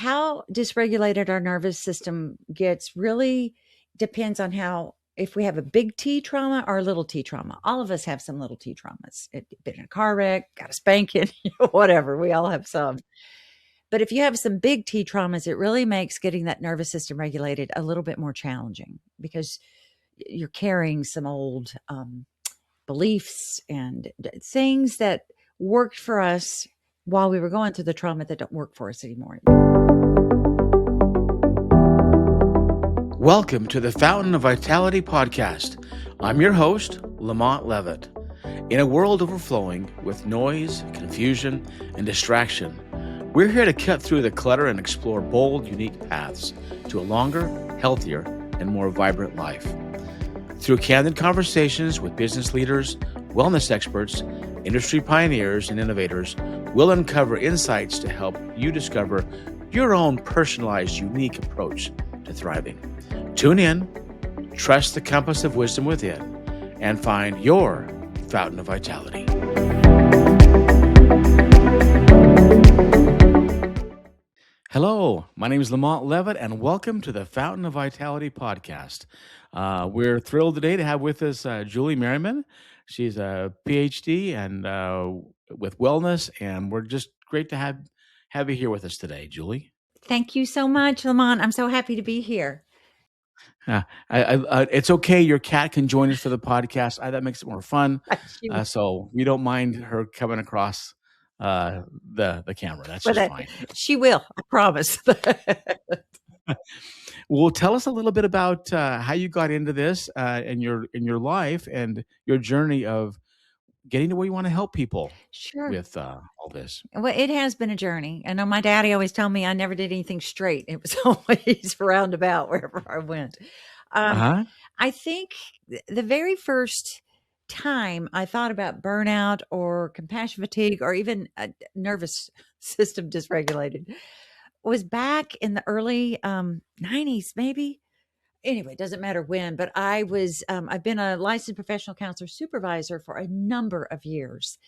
how dysregulated our nervous system gets really depends on if we have a big T trauma or a little T trauma. All of us have some little T traumas. Been in a car wreck, got a spanking, whatever. We all have some. But if you have some big T traumas, it really makes getting that nervous system regulated a little bit more challenging because you're carrying some old beliefs and things that worked for us while we were going through the trauma that don't work for us anymore. Welcome to the Fountain of Vitality podcast. I'm your host, LaMont Leavitt. In a world overflowing with noise, confusion, and distraction, we're here to cut through the clutter and explore bold, unique paths to a longer, healthier, and more vibrant life. Through candid conversations with business leaders, wellness experts, industry pioneers, and innovators, we'll uncover insights to help you discover your own personalized, unique approach to thriving. Tune in, trust the compass of wisdom within, and find your fountain of vitality. Hello, my name is LaMont Leavitt, and welcome to the Fountain of Vitality podcast. We're thrilled today to have with us Julie Marman. She's a PhD and with wellness, and we're just great to have you here with us today, Julie. Thank you so much, Lamont. I'm so happy to be here. It's okay. Your cat can join us for the podcast. That makes it more fun. So we don't mind her coming across the camera. That's just fine. She will, I promise. Well, tell us a little bit about how you got into this in your life and your journey of getting to where you want to help people. Sure. With all this. Well, it has been a journey. I know my daddy always told me I never did anything straight. It was always roundabout wherever I went. I think the very first time I thought about burnout or compassion fatigue or even a nervous system dysregulated was back in the early 90s, maybe. Anyway, it doesn't matter when, but I've been a licensed professional counselor supervisor for a number of years.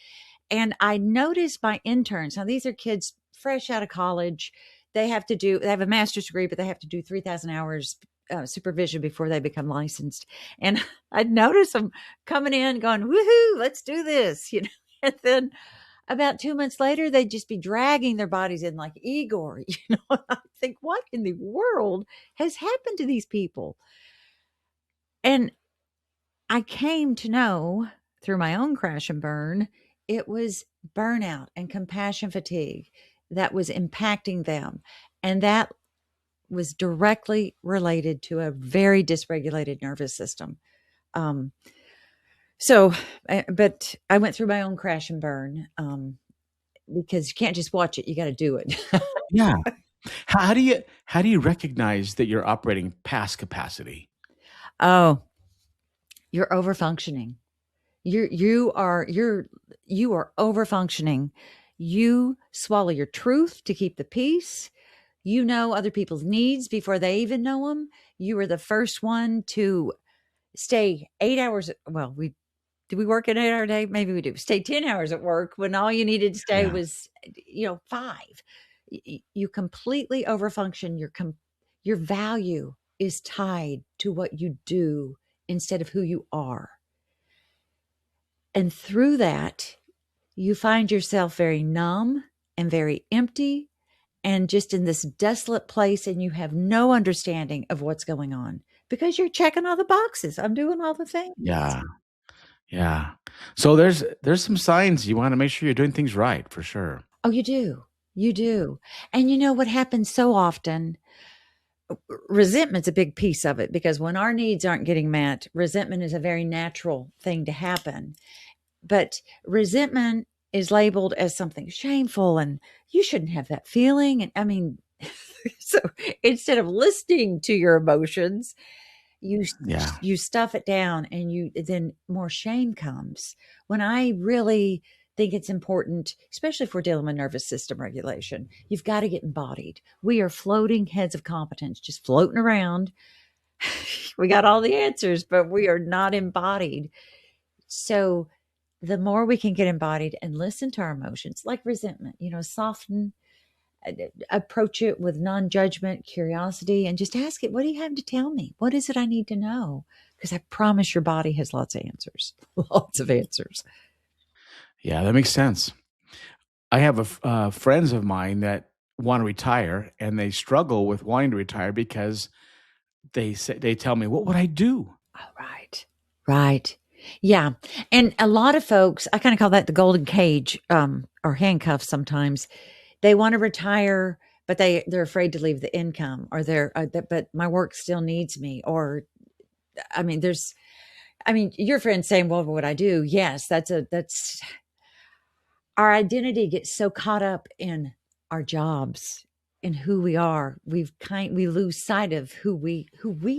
And I noticed my interns, now these are kids fresh out of college. They have a master's degree, but they have to do 3,000 hours supervision before they become licensed. And I'd notice them coming in going, woohoo, let's do this, and then about 2 months later, they'd just be dragging their bodies in like Igor, I think, what in the world has happened to these people? And I came to know through my own crash and burn, it was burnout and compassion fatigue that was impacting them. And that was directly related to a very dysregulated nervous system. But I went through my own crash and burn because you can't just watch it. You got to do it. Yeah. How do you recognize that you're operating past capacity? Oh, you're overfunctioning. You are overfunctioning. You swallow your truth to keep the peace. You know other people's needs before they even know them. You were the first one to stay 8 hours. Well, do we work an 8-hour day? Maybe we do. Stay 10 hours at work when all you needed to stay was, 5. You completely overfunction. Your value is tied to what you do instead of who you are. And through that, you find yourself very numb and very empty and just in this desolate place, and you have no understanding of what's going on because you're checking all the boxes. I'm doing all the things. Yeah. So there's some signs you want to make sure you're doing things right, for sure. Oh, you do. And you know what happens so often? Resentment's a big piece of it because when our needs aren't getting met, resentment is a very natural thing to happen. But resentment is labeled as something shameful and you shouldn't have that feeling. And I mean, so instead of listening to your emotions, you stuff it down and then more shame comes. When I really think it's important, especially if we're dealing with nervous system regulation, you've got to get embodied. We are floating heads of competence, just floating around. We got all the answers, but we are not embodied. So the more we can get embodied and listen to our emotions, like resentment, soften approach it with non-judgment, curiosity, and just ask it, what do you have to tell me? What is it I need to know? Because I promise your body has lots of answers, lots of answers. Yeah, that makes sense. I have friends of mine that want to retire, and they struggle with wanting to retire because they tell me, "What would I do?" Oh, right. Right. Yeah. And a lot of folks, I kind of call that the golden cage, or handcuffs sometimes. They want to retire, but they're afraid to leave the income, or but my work still needs me. Or, your friend saying, well, what would I do? Yes, that's our identity gets so caught up in our jobs and who we are. We lose sight of who we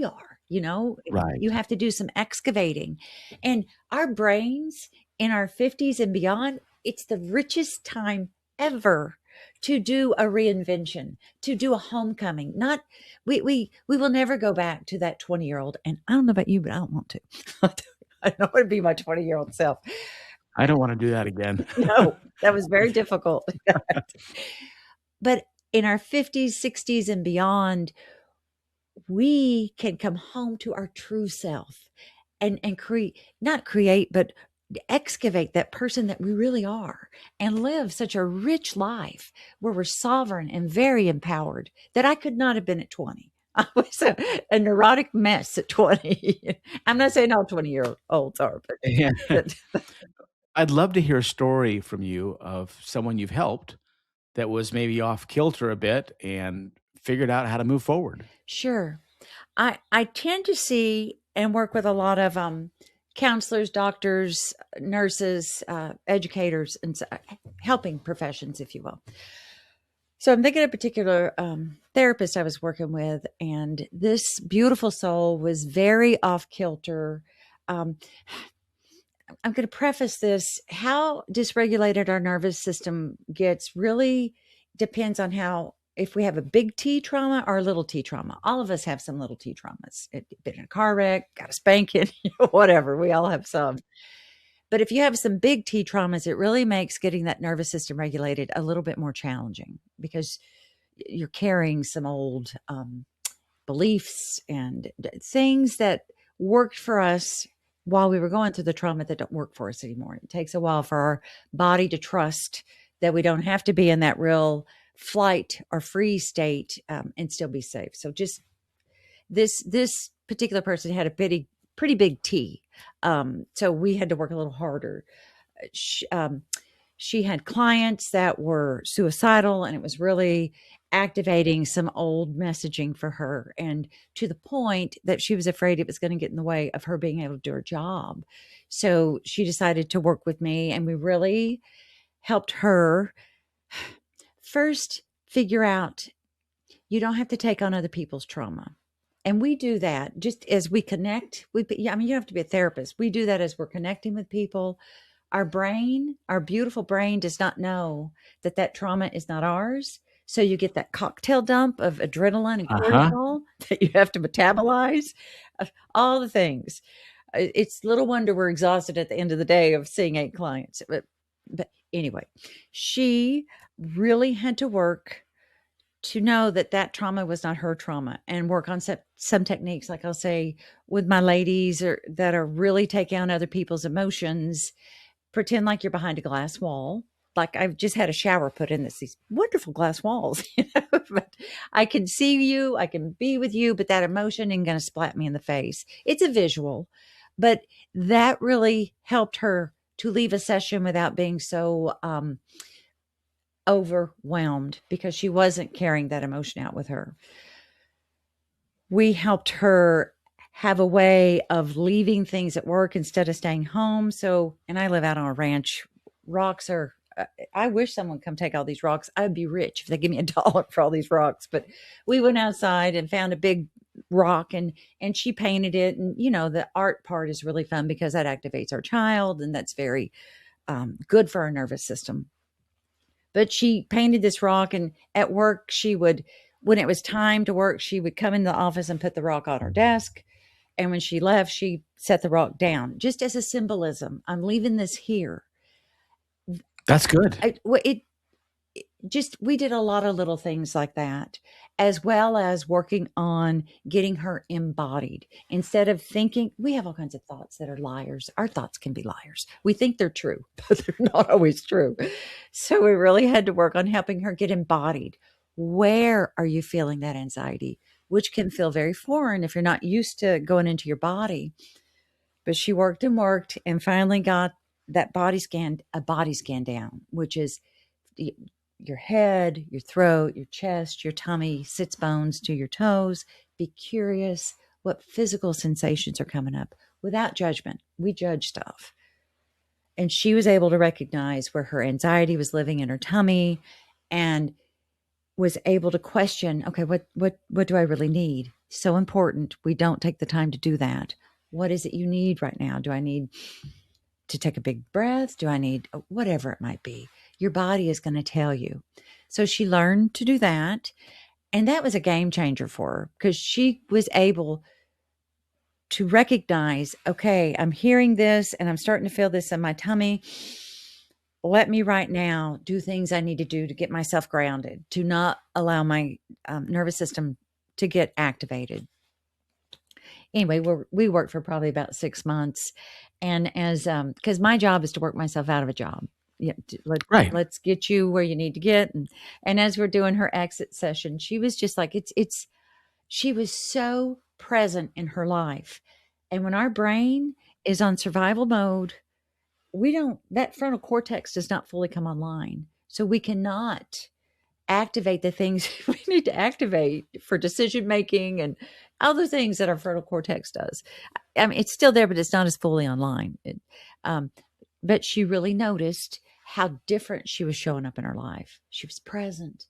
are, you Right. have to do some excavating. And our brains in our 50s and beyond, it's the richest time ever to do a reinvention, to do a homecoming. Not we will never go back to that 20-year-old. And I don't know about you, but I don't want to. I don't want to be my 20-year-old self. I don't want to do that again. No, that was very difficult. But in our 50s, 60s, and beyond, we can come home to our true self and create, not create, but excavate that person that we really are and live such a rich life where we're sovereign and very empowered that I could not have been at 20. I was a neurotic mess at 20. I'm not saying all 20-year-olds are, Yeah. but I'd love to hear a story from you of someone you've helped that was maybe off kilter a bit and figured out how to move forward. sure. I tend to see and work with a lot of counselors, doctors, nurses, educators, and helping professions, if you will. So I'm thinking of a particular therapist I was working with, and this beautiful soul was very off kilter. Um, I'm going to preface this. How dysregulated our nervous system gets really depends on if we have a big T trauma or a little T trauma. All of us have some little T traumas. Been in a car wreck, got a spanking, whatever. We all have some. But if you have some big T traumas, it really makes getting that nervous system regulated a little bit more challenging because you're carrying some old beliefs and things that worked for us while we were going through the trauma that don't work for us anymore. It takes a while for our body to trust that we don't have to be in that real flight or freeze state and still be safe. So just this particular person had a pretty big T. So we had to work a little harder. She had clients that were suicidal, and it was really activating some old messaging for her, and to the point that she was afraid it was going to get in the way of her being able to do her job. So she decided to work with me, and we really helped her first figure out you don't have to take on other people's trauma. And we do that just as we connect. You don't have to be a therapist. We do that as we're connecting with people. Our brain, our beautiful brain, does not know that trauma is not ours. So you get that cocktail dump of adrenaline and cortisol that you have to metabolize, all the things. It's little wonder we're exhausted at the end of the day of seeing 8 clients. But anyway, she really had to work to know that trauma was not her trauma, and work on some techniques, like I'll say with my ladies that are really taking on other people's emotions. Pretend like you're behind a glass wall. Like I've just had a shower put in these wonderful glass walls, but I can see you, I can be with you, but that emotion ain't going to splat me in the face. It's a visual, but that really helped her to leave a session without being so overwhelmed because she wasn't carrying that emotion out with her. We helped her have a way of leaving things at work instead of staying home. So, and I live out on a ranch. Rocks are, I wish someone would come take all these rocks. I'd be rich if they give me $1 for all these rocks. But we went outside and found a big rock, and she painted it. And, the art part is really fun because that activates our child, and that's very good for our nervous system. But she painted this rock, and at work, when it was time to work, she would come into the office and put the rock on her desk. And when she left, she set the rock down just as a symbolism. I'm leaving this here. That's good. we did a lot of little things like that, as well as working on getting her embodied. Instead of thinking, we have all kinds of thoughts that are liars. Our thoughts can be liars. We think they're true, but they're not always true. So we really had to work on helping her get embodied. Where are you feeling that anxiety? Which can feel very foreign if you're not used to going into your body. But she worked and finally got a body scan down, which is your head, your throat, your chest, your tummy, sits bones to your toes. Be curious what physical sensations are coming up without judgment. We judge stuff. And she was able to recognize where her anxiety was living in her tummy and was able to question, okay, what do I really need? So important. We don't take the time to do that. What is it you need right now? Do I need to take a big breath? Do I need whatever it might be? Your body is going to tell you. So she learned to do that. And that was a game changer for her because she was able to recognize, okay, I'm hearing this and I'm starting to feel this in my tummy. Let me right now do things I need to do to get myself grounded, to not allow my nervous system to get activated. Anyway, we worked for probably about 6 months. And because my job is to work myself out of a job. Yeah, let's get you where you need to get. And as we're doing her exit session, she was just like, she was so present in her life. And when our brain is on survival mode, that frontal cortex does not fully come online. So we cannot activate the things we need to activate for decision making and other things that our frontal cortex does. I mean, it's still there, but it's not as fully online. But she really noticed how different she was showing up in her life. She was present.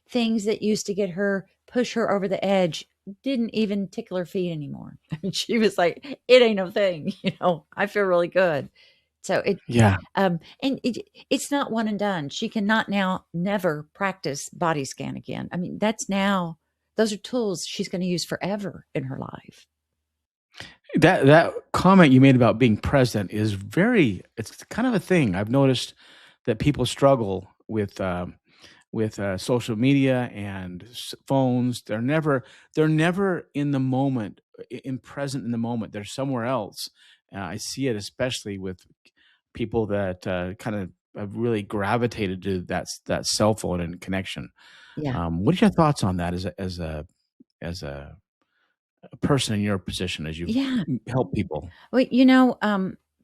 Things that used to push her over the edge didn't even tickle her feet anymore. I mean, she was like, it ain't no thing. I feel really good. So it's not one and done. She cannot never practice body scan again. I mean, those are tools she's going to use forever in her life. That comment you made about being present is it's kind of a thing. I've noticed that people struggle with social media and phones. They're never in the moment, present in the moment. They're somewhere else. I see it especially with people that kind of have really gravitated to that cell phone and connection. Yeah. What are your thoughts on that as a person in your position as you help people? Well,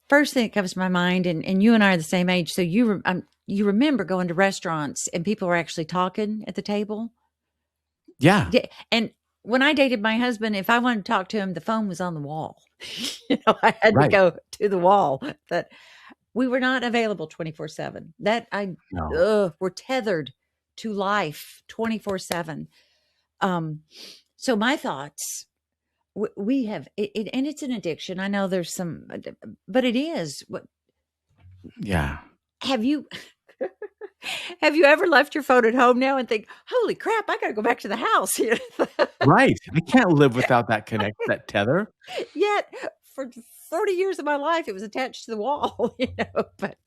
first thing that comes to my mind, and you and I are the same age, so you remember going to restaurants and people were actually talking at the table? Yeah. And when I dated my husband, if I wanted to talk to him, the phone was on the wall. I had to go to the wall. But we were not available 24/7. We're tethered to life 24/7. So my thoughts, we have it, and it's an addiction. I know there's some, but it is. Yeah. Have you ever left your phone at home now and think, holy crap, I got to go back to the house? Right. I can't live without that that tether. Yet for 40 years of my life, it was attached to the wall, but,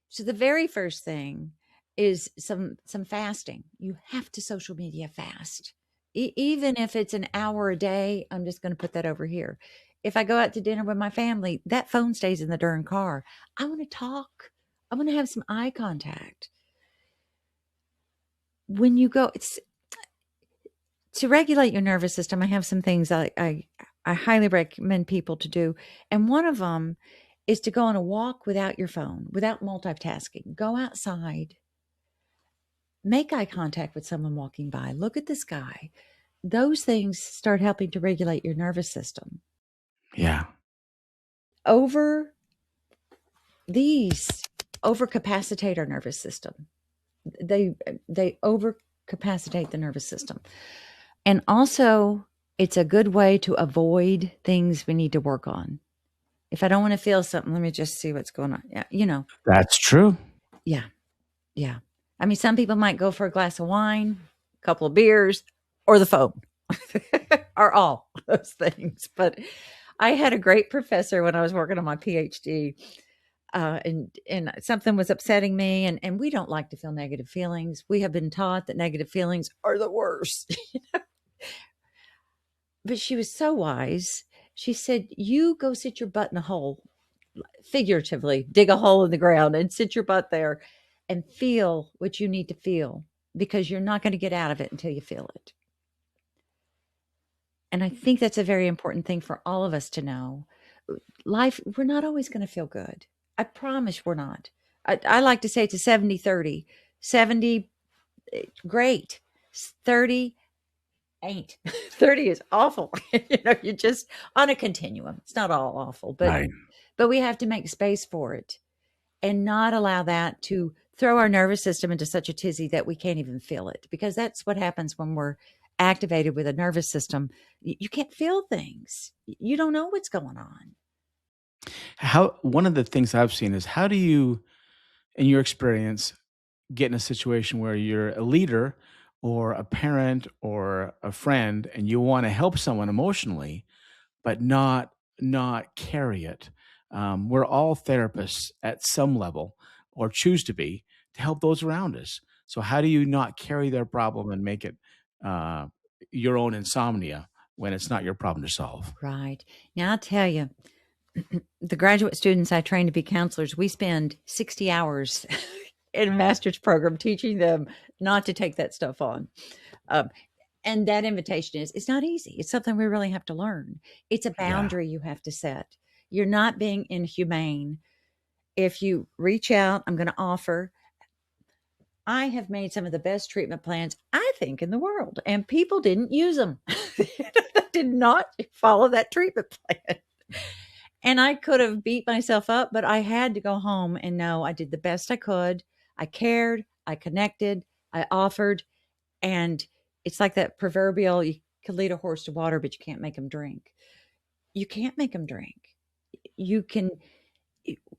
so the very first thing is some fasting. You have to social media fast. Even if it's an hour a day, I'm just going to put that over here. If I go out to dinner with my family, that phone stays in the darn car. I want to talk. I want to have some eye contact. When you go, to regulate your nervous system, I have some things I highly recommend people to do. And one of them is to go on a walk without your phone, without multitasking. Go outside. Make eye contact with someone walking by. Look at the sky. Those things start helping to regulate your nervous system. Yeah. These overcapacitate our nervous system. They overcapacitate the nervous system. And also, it's a good way to avoid things we need to work on. If I don't want to feel something, let me just see what's going on. Yeah, That's true. Yeah. Yeah. I mean, some people might go for a glass of wine, a couple of beers, or the phone, or all those things. But I had a great professor when I was working on my PhD. and something was upsetting me, and we don't like to feel negative feelings. We have been taught that negative feelings are the worst. But she was so wise. She said, "You go sit your butt in a hole, figuratively, dig a hole in the ground and sit your butt there and feel what you need to feel, because you're not going to get out of it until you feel it." And I think that's a very important thing for all of us to know. Life, we're not always going to feel good. I promise we're not. I like to say it's a 70-30. 70, great. 30 ain't. 30 is awful. You're just on a continuum. It's not all awful, but we have to make space for it and not allow that to throw our nervous system into such a tizzy that we can't even feel it, because that's what happens when we're activated with a nervous system. You can't feel things. You don't know what's going on. One of the things I've seen is, how do you, in your experience, get in a situation where you're a leader or a parent or a friend and you want to help someone emotionally, but not carry it? We're all therapists at some level, or choose to be, to help those around us. So how do you not carry their problem and make it your own insomnia when it's not your problem to solve? Right. Now, I'll tell you, the graduate students I train to be counselors, we spend 60 hours in a master's program teaching them not to take that stuff on. And that invitation is, it's not easy. It's something we really have to learn. It's a boundary you have to set. You're not being inhumane. If you reach out, I'm going to offer. I have made some of the best treatment plans, I think, in the world, and people didn't use them. They did not follow that treatment plan. And I could have beat myself up, but I had to go home and know I did the best I could. I cared, I connected, I offered. And it's like that proverbial, you can lead a horse to water, but you can't make him drink. You can't make him drink.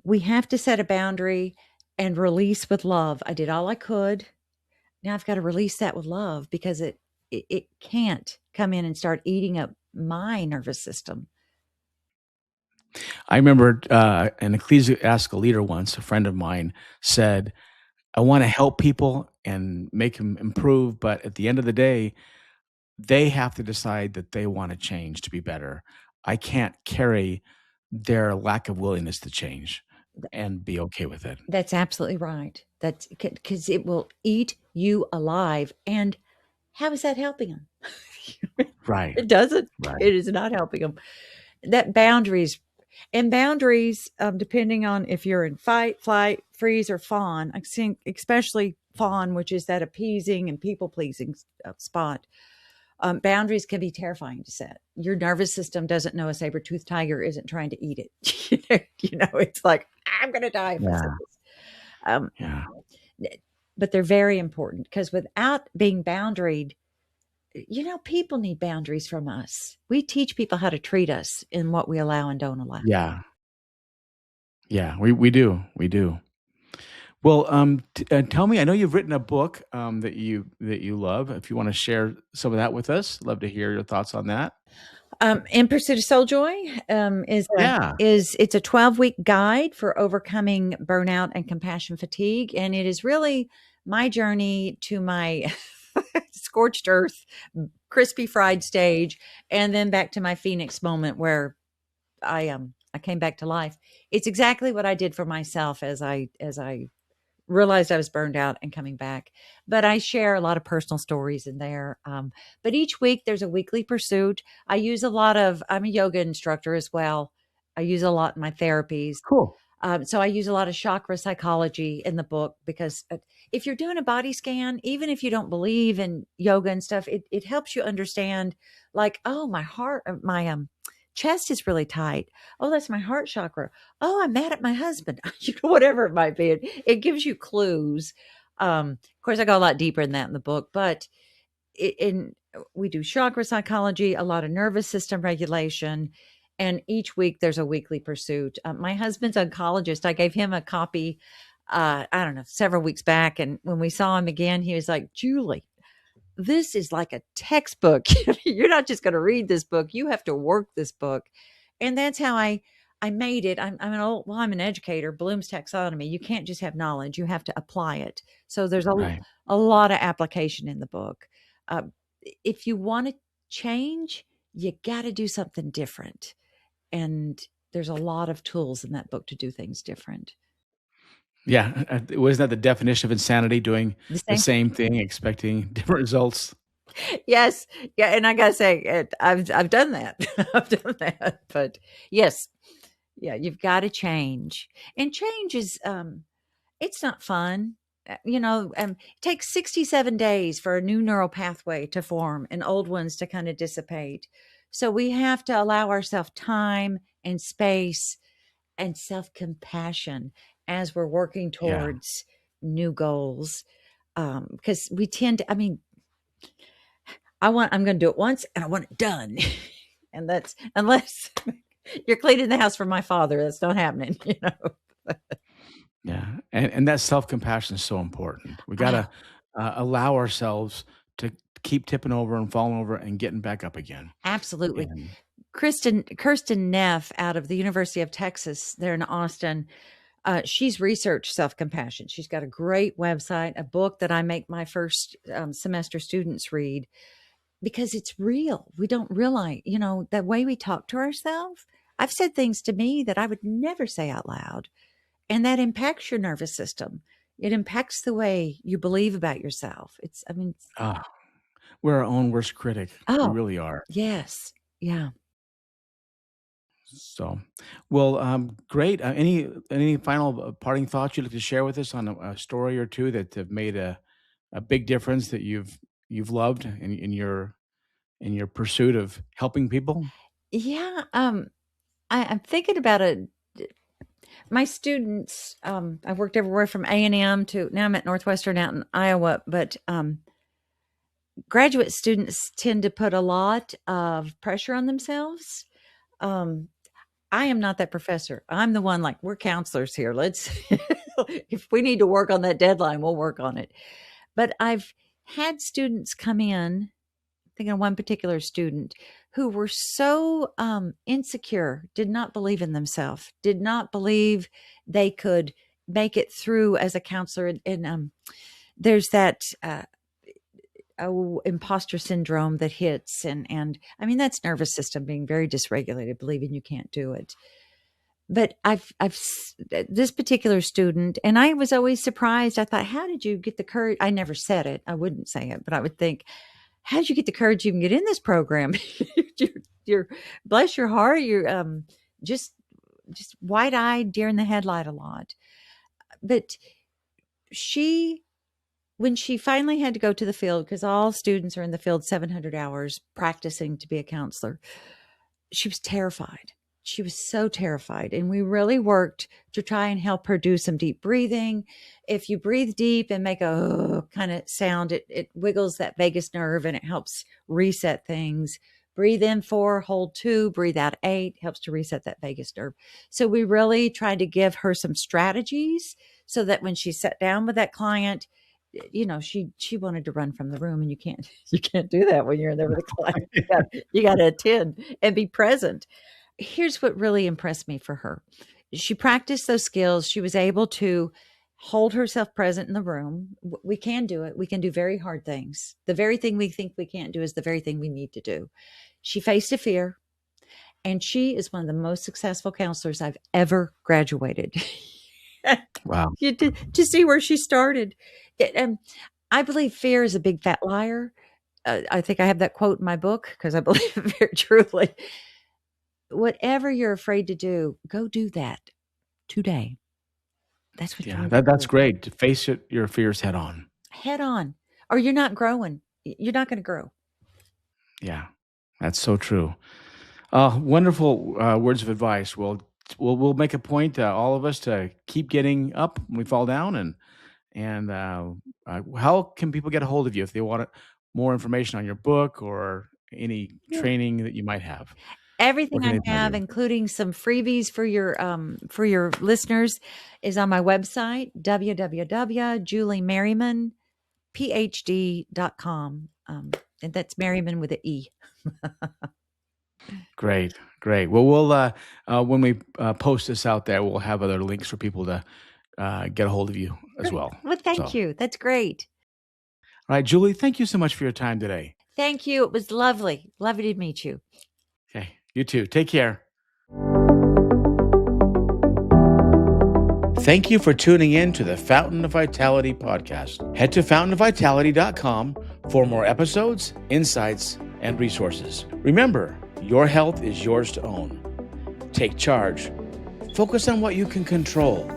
We have to set a boundary and release with love. I did all I could. Now I've got to release that with love, because it can't come in and start eating up my nervous system. I remember an ecclesiastical leader once, a friend of mine, said, "I want to help people and make them improve, but at the end of the day, they have to decide that they want to change to be better. I can't carry their lack of willingness to change and be okay with it." That's absolutely right. That's because it will eat you alive. And how is that helping them? Right. It doesn't. Right. It is not helping them. That boundaries, depending on if you're in fight, flight, freeze, or fawn. I think especially fawn, which is that appeasing and people pleasing spot. Boundaries can be terrifying to set. Your nervous system doesn't know a saber-toothed tiger isn't trying to eat it. It's like, I'm going to die if I set this. But they're very important, because without being boundaried, people need boundaries from us. We teach people how to treat us in what we allow and don't allow. Yeah. Yeah, we do. We do. Well, tell me, I know you've written a book that you love. If you want to share some of that with us, love to hear your thoughts on that. In Pursuit of Soul Joy it's a 12-week guide for overcoming burnout and compassion fatigue, and it is really my journey to my scorched earth, crispy fried stage, and then back to my Phoenix moment where I came back to life. It's exactly what I did for myself as I realized I was burned out and coming back. But I share a lot of personal stories in there. But each week there's a weekly pursuit. I'm a yoga instructor as well. I use a lot in my therapies. Cool. So I use a lot of chakra psychology in the book, because if you're doing a body scan, even if you don't believe in yoga and stuff, it helps you understand, like, oh, my heart, my chest is really tight. Oh, that's my heart chakra. Oh, I'm mad at my husband. Whatever it might be. It gives you clues. Of course, I go a lot deeper in that in the book, but we do chakra psychology, a lot of nervous system regulation. And each week there's a weekly pursuit. My husband's oncologist. I gave him a copy, I don't know, several weeks back. And when we saw him again, he was like, "Julie, this is like a textbook. You're not just going to read this book. You have to work this book." And that's how I I made it. I'm an educator, Bloom's taxonomy. You can't just have knowledge. You have to apply it. So there's Right. a lot of application in the book. Uh, if you want to change, you got to do something different. And there's a lot of tools in that book to do things different. Yeah. Wasn't that the definition of insanity, doing The the same. same thing, expecting different results? Yes. Yeah. And I got to say, I've done that. I've done that. But yes, yeah, you've got to change. And change is, it's not fun. It takes 67 days for a new neural pathway to form and old ones to kind of dissipate. So we have to allow ourselves time and space and self-compassion as we're working Yeah. towards new goals. Because we tend to, I'm going to do it once and I want it done. And that's, unless you're cleaning the house for my father, that's not happening, Yeah. And that self-compassion is so important. We got Ah, to allow ourselves to keep tipping over and falling over and getting back up again. absolutely. And Kirsten Neff out of the University of Texas there in Austin, she's researched self-compassion. She's got a great website, a book that I make my first semester students read because it's real. We don't realize, the way we talk to ourselves. I've said things to me that I would never say out loud, and that impacts your nervous system. It impacts the way you believe about yourself. ah, we're our own worst critic. We Oh, really are. yes. Yeah. So, well, great. Any final parting thoughts you'd like to share with us on a story or two that have made a big difference that you've loved in your pursuit of helping people? Yeah. I'm thinking about it. My students, I've worked everywhere from A&M to now I'm at Northwestern out in Iowa, but graduate students tend to put a lot of pressure on themselves. Um, I am not that professor. I'm the one like, we're counselors here. Let's, if we need to work on that deadline, we'll work on it. But I've had students come in, thinking of one particular student who were so insecure, did not believe in themselves, did not believe they could make it through as a counselor. And there's that imposter syndrome that hits, and that's nervous system being very dysregulated, believing you can't do it. But this particular student, and I was always surprised. I thought, how did you get the courage? I never said it. I wouldn't say it, but I would think, how did you get the courage to even get in this program? you're bless your heart. You're just wide eyed, deer in the headlight a lot. But when she finally had to go to the field, because all students are in the field 700 hours practicing to be a counselor, she was terrified. She was so terrified. And we really worked to try and help her do some deep breathing. If you breathe deep and make a kind of sound, it wiggles that vagus nerve and it helps reset things. Breathe in 4, hold 2, breathe out 8, helps to reset that vagus nerve. So we really tried to give her some strategies so that when she sat down with that client, she wanted to run from the room, and you can't do that when you're in there with a client. You got to attend and be present. Here's what really impressed me for her. She practiced those skills. She was able to hold herself present in the room. We can do it. We can do very hard things. The very thing we think we can't do is the very thing we need to do. She faced a fear, and she is one of the most successful counselors I've ever graduated. Wow. To see where she started. I believe fear is a big fat liar. I think I have that quote in my book because I believe it very truly. Whatever you're afraid to do, go do that today. That's what you Yeah, need to that's do. great to face your fears head on. Head on, or you're not growing. You're not going to grow. Yeah, that's so true. Wonderful words of advice. We'll make a point, all of us, to keep getting up when we fall down. And how can people get a hold of you if they want more information on your book or any Yeah. training that you might have? Where Everything can I they find have, you? including some freebies for your listeners, is on my website, www.juliemerrimanphd.com. And that's Merriman with an E. Great, great. Well, when we post this out there, we'll have other links for people to get a hold of you as Great. well. Well, So, thank all you. That's great. right, Julie, thank you so much for your time today. Thank you. It was lovely. Lovely to meet you. Okay, you too. Take care. Thank you for tuning in to the Fountain of Vitality podcast. Head to fountainofvitality.com for more episodes, insights, and resources. Remember, your health is yours to own. Take charge, focus on what you can control,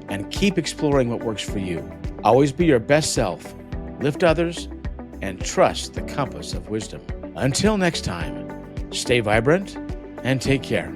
and keep exploring what works for you. Always be your best self, lift others, and trust the compass of wisdom. Until next time, stay vibrant and take care.